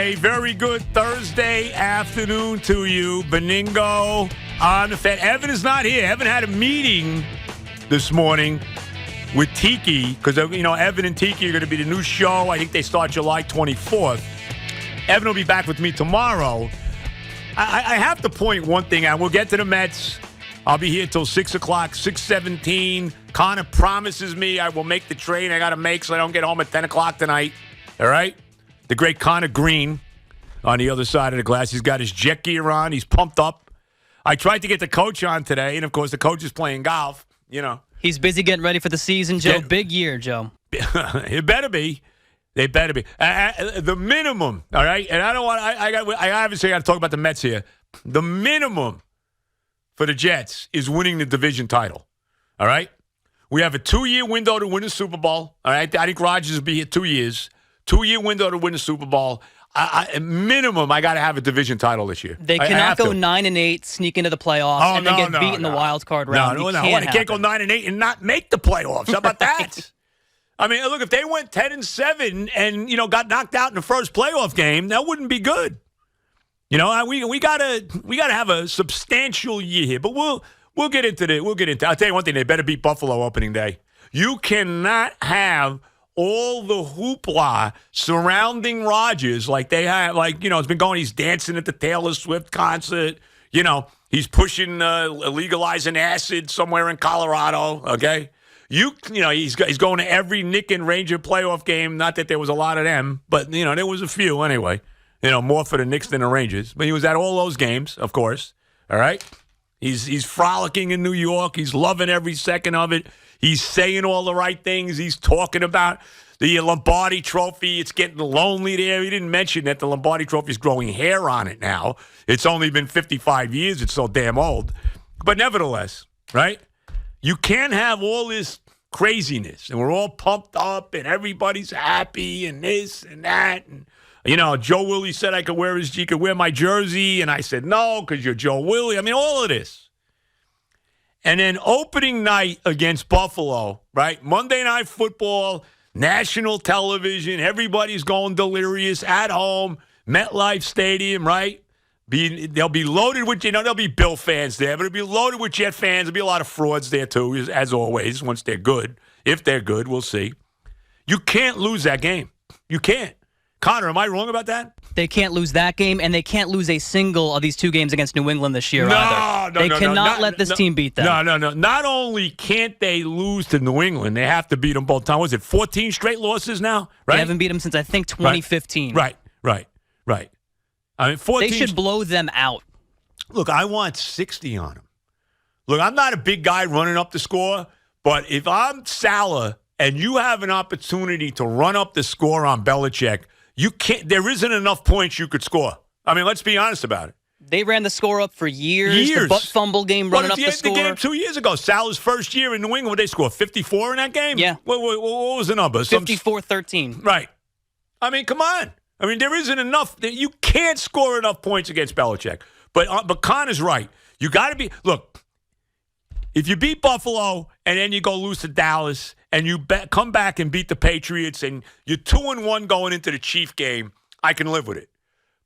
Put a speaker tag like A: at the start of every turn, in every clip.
A: A very good Thursday afternoon to you. Beningo on the Fan. Evan is not here. Evan had a meeting this morning with Tiki because, Evan and Tiki are going to be the new show. I think they start July 24th. Evan will be back with me tomorrow. I have to point one thing out. We'll get to the Mets. I'll be here till 6 o'clock, 6:17. Connor promises me I will make the train I got to make so I don't get home at 10 o'clock tonight. All right? The great Connor Green on the other side of the glass. He's got his jet gear on. He's pumped up. I tried to get the coach on today, and, of course, the coach is playing golf.
B: He's busy getting ready for the season, Joe. Big year, Joe.
A: It better be. They better be. The minimum, all right? And I don't want – I obviously got to talk about the Mets here. The minimum for the Jets is winning the division title, all right? We have a 2-year window to win the Super Bowl, all right? I think Rodgers will be here 2 years. 2-year window to win the Super Bowl. Minimum, I got to have a division title this year.
B: They cannot go 9-8, sneak into the playoffs, and then get beat in the wild card round.
A: No. They can't go 9-8 and not make the playoffs. How about that? I mean, look, if they went 10-7 and got knocked out in the first playoff game, that wouldn't be good. We gotta have a substantial year here. But we'll get into it. I'll tell you one thing: they better beat Buffalo opening day. You cannot have all the hoopla surrounding Rodgers like they have, it's been going. He's dancing at the Taylor Swift concert. He's pushing legalizing acid somewhere in Colorado. Okay, he's going to every Nick and Ranger playoff game. Not that there was a lot of them, but there was a few anyway. More for the Knicks than the Rangers. But he was at all those games, of course. All right, he's frolicking in New York. He's loving every second of it. He's saying all the right things. He's talking about the Lombardi Trophy. It's getting lonely there. He didn't mention that the Lombardi Trophy is growing hair on it now. It's only been 55 years. It's so damn old. But nevertheless, right? You can't have all this craziness, and we're all pumped up, and everybody's happy, and this and that. And, Joe Willie said he could wear my jersey, and I said no because you're Joe Willie. I mean, all of this. And then opening night against Buffalo, right? Monday Night Football, national television, everybody's going delirious at home, MetLife Stadium, right? They'll be loaded with, there'll be Bill fans there, but it'll be loaded with Jet fans. There'll be a lot of frauds there too, as always, once they're good. If they're good, we'll see. You can't lose that game. You can't. Connor, am I wrong about that?
B: They can't lose that game, and they can't lose a single of these 2 games against New England this year either. They cannot let this team beat them.
A: No. Not only can't they lose to New England, they have to beat them both times. Was it 14 straight losses now? Right?
B: They haven't beat them since, I think, 2015.
A: Right. I mean, 14.
B: They should blow them out.
A: Look, I want 60 on them. Look, I'm not a big guy running up the score, but if I'm Salah and you have an opportunity to run up the score on Belichick, you can't. There isn't enough points you could score. I mean, let's be honest about it.
B: They ran the score up for years. The butt fumble game running up the score.
A: The game 2 years ago, Salah's first year in New England, they scored 54 in that game?
B: Yeah.
A: What was the number?
B: 54-13.
A: Right. I mean, come on. I mean, there isn't enough. You can't score enough points against Belichick. But Connor's right. You got to be – look, if you beat Buffalo and then you go lose to Dallas – and you come back and beat the Patriots, and you're 2-1 going into the Chief game, I can live with it.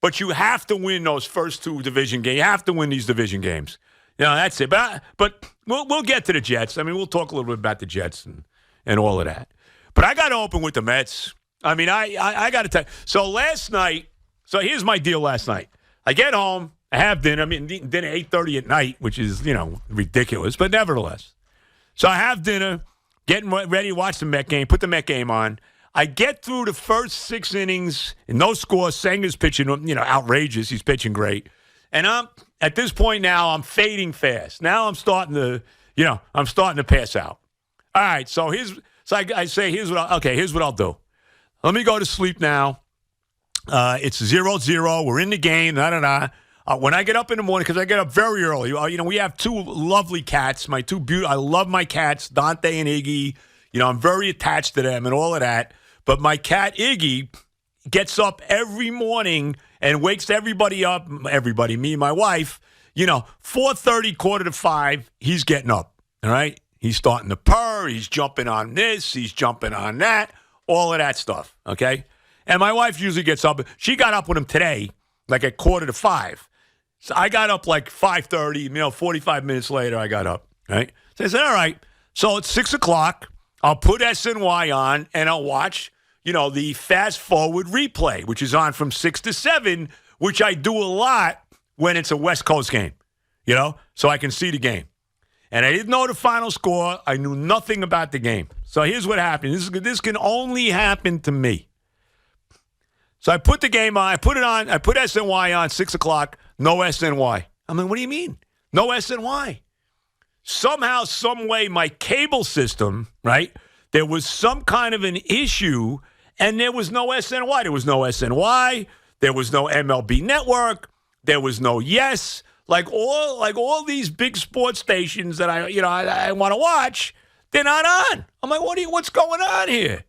A: But you have to win those first 2 division games. You have to win these division games. That's it. But we'll get to the Jets. I mean, we'll talk a little bit about the Jets and all of that. But I got to open with the Mets. I mean, I got to tell you. So last night, here's my deal last night. I get home, I have dinner. I mean, dinner 8:30 at night, which is, ridiculous. But nevertheless. So I have dinner. Getting ready to watch the Met game, put the Met game on. I get through the first 6 innings, and no score. Senga's pitching, outrageous. He's pitching great. And at this point now, I'm fading fast. Now I'm starting to pass out. All right, so I say, here's what I'll do. Let me go to sleep now. It's 0-0. We're in the game. When I get up in the morning, because I get up very early, we have 2 lovely cats. I love my cats, Dante and Iggy. I'm very attached to them and all of that. But my cat, Iggy, gets up every morning and wakes everybody up, me and my wife, 4:30, 4:45, he's getting up, all right? He's starting to purr. He's jumping on this. He's jumping on that, all of that stuff, okay? And my wife usually gets up. She got up with him today, like at 4:45. So I got up like 5:30, 45 minutes later I got up, right? So I said, all right. So it's 6 o'clock. I'll put SNY on and I'll watch, the fast forward replay, which is on from 6 to 7, which I do a lot when it's a West Coast game, so I can see the game. And I didn't know the final score. I knew nothing about the game. So here's what happened. This can only happen to me. So I put the game on. I put it on. I put SNY on 6 o'clock. No SNY. I mean, what do you mean? No SNY. Somehow, some way, my cable system, right? There was some kind of an issue, and there was no SNY. There was no SNY. There was no MLB Network. There was no Yes. Like all these big sports stations that I want to watch, they're not on. I'm like, what's going on here?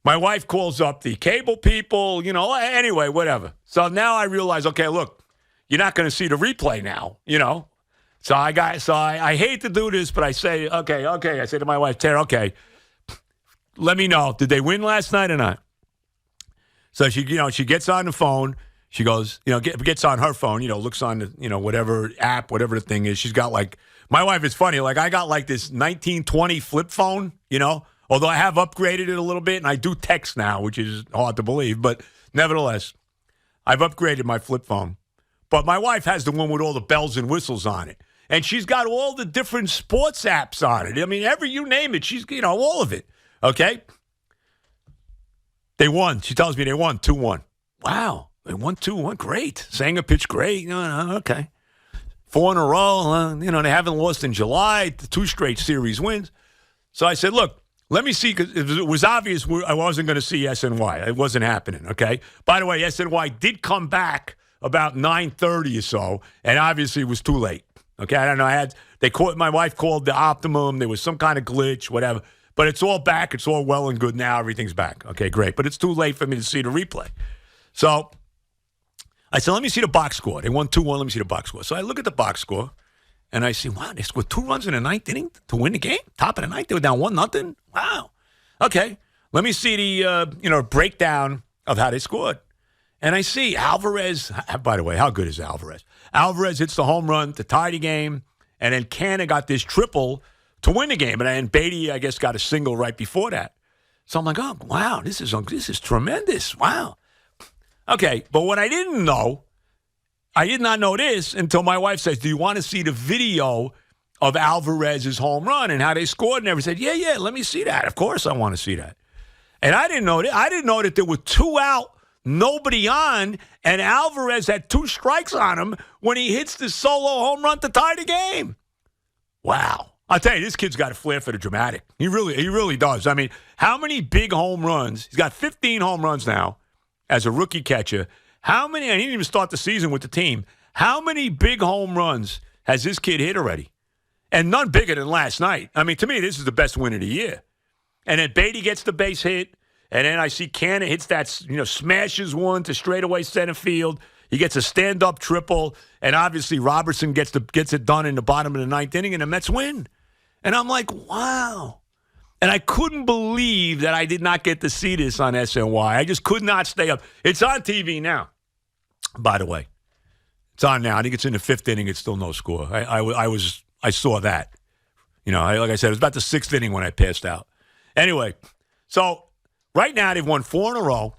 A: My wife calls up the cable people, anyway, whatever. So now I realize, okay, look, you're not going to see the replay now, So I hate to do this, but I say, okay. I say to my wife, Tara, okay, let me know. Did they win last night or not? So she gets on the phone. She goes, gets on her phone, looks on the, whatever app, whatever the thing is. She's got my wife is funny. I got this 1920 flip phone, although I have upgraded it a little bit and I do text now, which is hard to believe. But nevertheless, I've upgraded my flip phone. But my wife has the one with all the bells and whistles on it. And she's got all the different sports apps on it. I mean, you name it, she's, all of it. Okay? They won. She tells me they won 2-1. Wow. They won 2-1. Great. Sanger pitched great. Okay. 4 in a row. They haven't lost in July. 2 straight series wins. So I said, look, let me see, because it was obvious I wasn't going to see SNY. It wasn't happening, okay? By the way, SNY did come back about 9:30 or so, and obviously it was too late. Okay, I don't know. My wife called the Optimum. There was some kind of glitch, whatever. But it's all back. It's all well and good now. Everything's back. Okay, great. But it's too late for me to see the replay. So I said, let me see the box score. They won 2-1. Let me see the box score. So I look at the box score, and I see, wow, they scored 2 runs in the 9th inning to win the game. Top of the 9th, they were down 1-0. Wow. Okay, let me see the breakdown of how they scored. And I see Alvarez. By the way, how good is Alvarez? Alvarez hits the home run to tie the game, and then Canna got this triple to win the game. And then Beatty, I guess, got a single right before that. So I'm like, oh, wow, this is tremendous. Wow. Okay, but what I did not know this until my wife says, do you want to see the video of Alvarez's home run and how they scored and everything? I said, yeah, let me see that. Of course I want to see that. And I didn't know that. I didn't know that there were 2 out, nobody on, and Alvarez had 2 strikes on him when he hits the solo home run to tie the game. Wow. I'll tell you, this kid's got a flair for the dramatic. He really does. I mean, how many big home runs? He's got 15 home runs now as a rookie catcher. How many, and he didn't even start the season with the team. How many big home runs has this kid hit already? And none bigger than last night. I mean, to me, this is the best win of the year. And then Beatty gets the base hit. And then I see Canna hits that, smashes one to straightaway center field. He gets a stand-up triple. And obviously Robertson gets it done in the bottom of the 9th inning, and the Mets win. And I'm like, wow. And I couldn't believe that I did not get to see this on SNY. I just could not stay up. It's on TV now, by the way. It's on now. I think it's in the 5th inning. It's still no score. I saw that. Like I said, it was about the 6th inning when I passed out. Anyway, so right now they've won 4 in a row.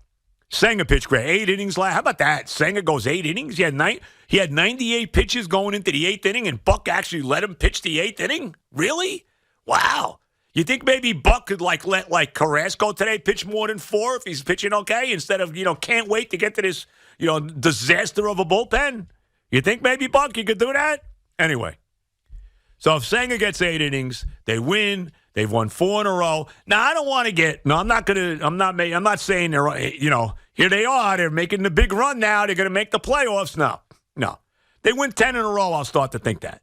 A: Sanger pitched great. 8 innings last. How about that? Sanger goes 8 innings. He had 98 pitches going into the 8th inning, and Buck actually let him pitch the 8th inning? Really? Wow. You think maybe Buck could let Carrasco today pitch more than 4 if he's pitching okay instead of, can't wait to get to this, disaster of a bullpen? You think maybe Buck, you could do that? Anyway. So if Sanger gets 8 innings, they win. They've won 4 in a row. Now, I don't want to get – no, I'm not saying they're – here they are. They're making the big run now. They're going to make the playoffs. No. They win 10 in a row, I'll start to think that.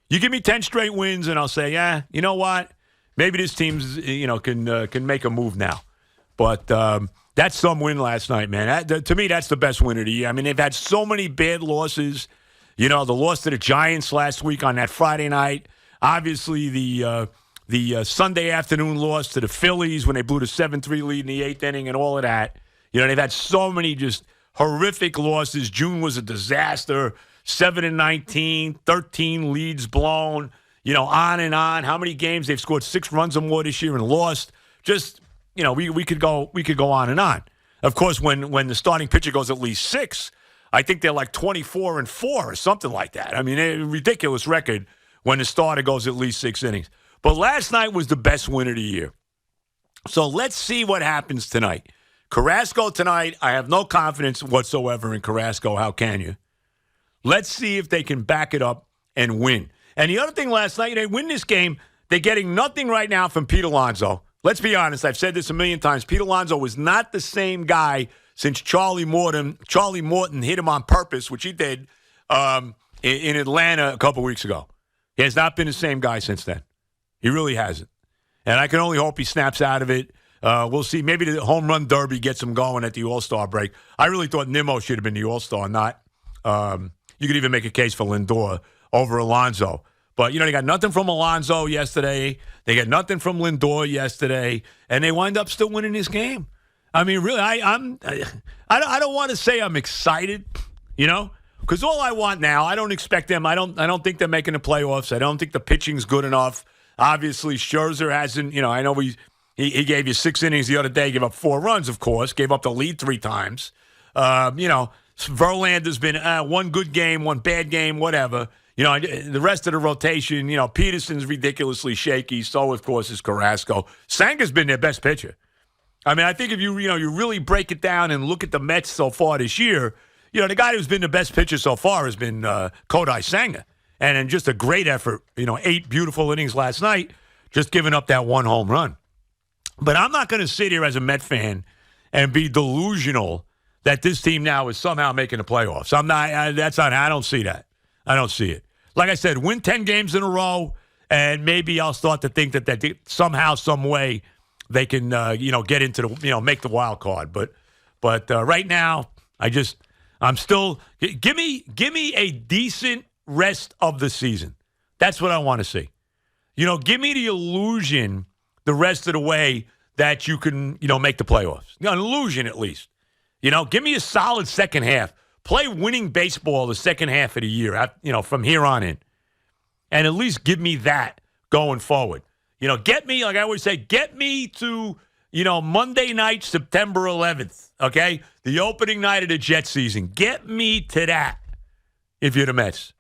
A: You give me 10 straight wins, and I'll say, yeah, you know what? Maybe this team's, can make a move now. But that's some win last night, man. To me, that's the best win of the year. I mean, they've had so many bad losses. The loss to the Giants last week on that Friday night. Obviously, the Sunday afternoon loss to the Phillies when they blew the 7-3 lead in the 8th inning and all of that. You know, they've had so many just horrific losses. June was a disaster. 7-19, 13 leads blown, you know, on and on. How many games they've scored 6 runs or more this year and lost? Just, you know, we could go on and on. Of course, when the starting pitcher goes at least 6, I think they're like 24-4 or something like that. I mean, a ridiculous record when the starter goes at least 6 innings. But last night was the best win of the year. So let's see what happens tonight. Carrasco tonight, I have no confidence whatsoever in Carrasco. How can you? Let's see if they can back it up and win. And the other thing last night, they win this game. They're getting nothing right now from Pete Alonso. Let's be honest. I've said this a million times. Pete Alonso was not the same guy since Charlie Morton hit him on purpose, which he did in Atlanta a couple weeks ago. He has not been the same guy since then. He really hasn't. And I can only hope he snaps out of it. We'll see. Maybe the home run derby gets him going at the All-Star break. I really thought Nimmo should have been the All-Star, not you could even make a case for Lindor over Alonso. But, you know, they got nothing from Alonso yesterday. They got nothing from Lindor yesterday. And they wind up still winning this game. I mean, really, I don't want to say I'm excited, you know, because all I want now, I don't expect them. I don't think they're making the playoffs. I don't think the pitching's good enough. Obviously, Scherzer hasn't, you know, I know he gave you 6 innings the other day, gave up 4 runs, of course, gave up the lead 3 times. You know, Verlander's been 1 good game, 1 bad game, whatever. You know, the rest of the rotation, you know, Peterson's ridiculously shaky. So, of course, is Carrasco. Sanga's been their best pitcher. I mean, I think if you really break it down and look at the Mets so far this year, you know, the guy who's been the best pitcher so far has been Kodai Senga. And just a great effort, you know, 8 beautiful innings last night, just giving up that 1 home run. But I'm not going to sit here as a Met fan and be delusional that this team now is somehow making the playoffs. I don't see that. I don't see it. Like I said, win 10 games in a row, and maybe I'll start to think that somehow, some way, they can, get into the, make the wild card. But right now, I'm still give me a decent rest of the season. That's what I want to see. You know, give me the illusion the rest of the way that you can, make the playoffs. An illusion at least. You know, give me a solid second half. Play winning baseball the second half of the year, from here on in. And at least give me that going forward. You know, get me, like I always say, get me to, Monday night, September 11th, okay? The opening night of the Jet season. Get me to that if you're the Mets.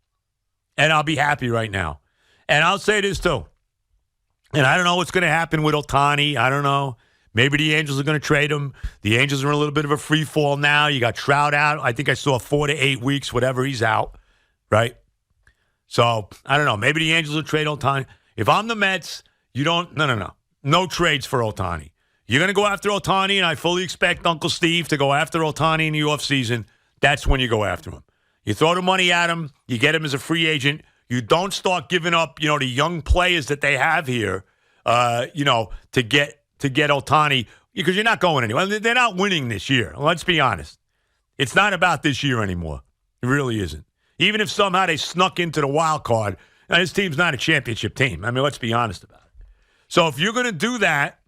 A: And I'll be happy right now. And I'll say this, too. And I don't know what's going to happen with Ohtani. I don't know. Maybe the Angels are going to trade him. The Angels are in a little bit of a free fall now. You got Trout out. I think I saw 4 to 8 weeks, whatever he's out, right? So, I don't know. Maybe the Angels will trade Ohtani. If I'm the Mets, no trades for Ohtani. You're going to go after Ohtani, and I fully expect Uncle Steve to go after Ohtani in the offseason. That's when you go after him. You throw the money at him. You get him as a free agent. You don't start giving up, the young players that they have here, to get Ohtani, because you're not going anywhere. They're not winning this year. Let's be honest. It's not about this year anymore. It really isn't. Even if somehow they snuck into the wild card, this team's not a championship team. I mean, let's be honest about it. So if you're going to do that,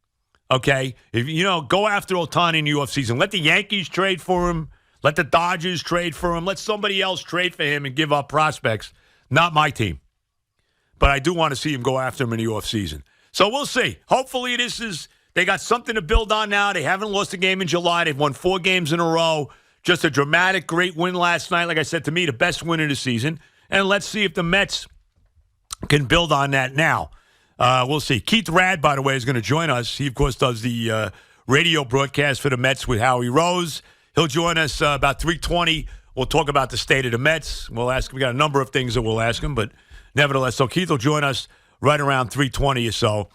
A: okay, go after Ohtani in the offseason. Let the Yankees trade for him. Let the Dodgers trade for him. Let somebody else trade for him and give up prospects. Not my team. But I do want to see him go after him in the offseason. So we'll see. Hopefully they got something to build on now. They haven't lost a game in July. They've won 4 games in a row. Just a dramatic, great win last night. Like I said, to me, the best win of the season. And let's see if the Mets can build on that now. We'll see. Keith Rad, by the way, is going to join us. He, of course, does the radio broadcast for the Mets with Howie Rose. He'll join us about 3:20. We'll talk about the state of the Mets. We got a number of things that we'll ask him, but nevertheless, so Keith will join us right around 3:20 or so.